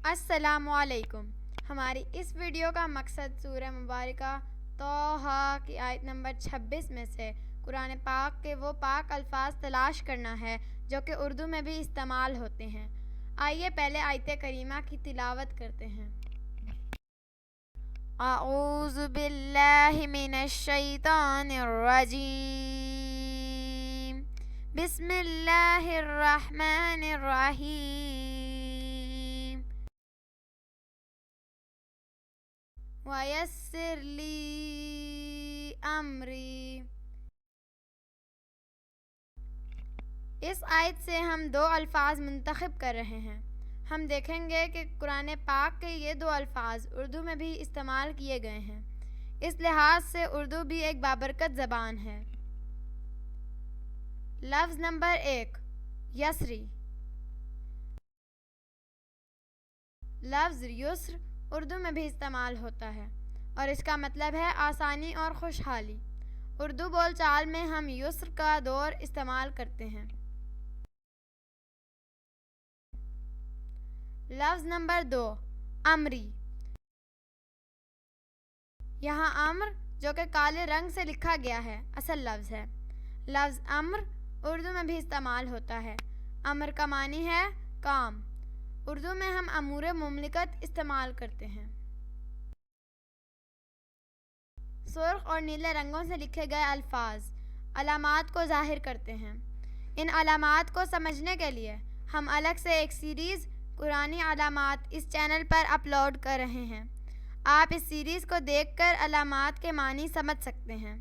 السلام علیکم۔ ہماری اس ویڈیو کا مقصد سورہ مبارکہ طٰہٰ کی آیت نمبر 26 میں سے قرآن پاک کے وہ پاک الفاظ تلاش کرنا ہے جو کہ اردو میں بھی استعمال ہوتے ہیں۔ آئیے پہلے آیت کریمہ کی تلاوت کرتے ہیں۔ اعوذ باللہ من الشیطان الرجیم، بسم اللہ الرحمن الرحیم، وَيَسِّرْ لِي أَمْرِي۔ اس آیت سے ہم دو الفاظ منتخب کر رہے ہیں۔ ہم دیکھیں گے کہ قرآن پاک کے یہ دو الفاظ اردو میں بھی استعمال کیے گئے ہیں۔ اس لحاظ سے اردو بھی ایک بابرکت زبان ہے۔ لفظ نمبر 1، یسری۔ لفظ یسر اردو میں بھی استعمال ہوتا ہے اور اس کا مطلب ہے آسانی اور خوشحالی۔ اردو بول چال میں ہم یسر کا دور استعمال کرتے ہیں۔ لفظ نمبر 2، امری۔ یہاں امر جو کہ کالے رنگ سے لکھا گیا ہے اصل لفظ ہے۔ لفظ امر اردو میں بھی استعمال ہوتا ہے۔ امر کا معنی ہے کام۔ اردو میں ہم امور مملکت استعمال کرتے ہیں۔ سرخ اور نیلے رنگوں سے لکھے گئے الفاظ علامات کو ظاہر کرتے ہیں۔ ان علامات کو سمجھنے کے لیے ہم الگ سے ایک سیریز قرآنی علامات اس چینل پر اپلوڈ کر رہے ہیں۔ آپ اس سیریز کو دیکھ کر علامات کے معنی سمجھ سکتے ہیں۔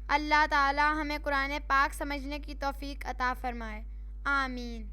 اللہ تعالی ہمیں قرآن پاک سمجھنے کی توفیق عطا فرمائے، آمین۔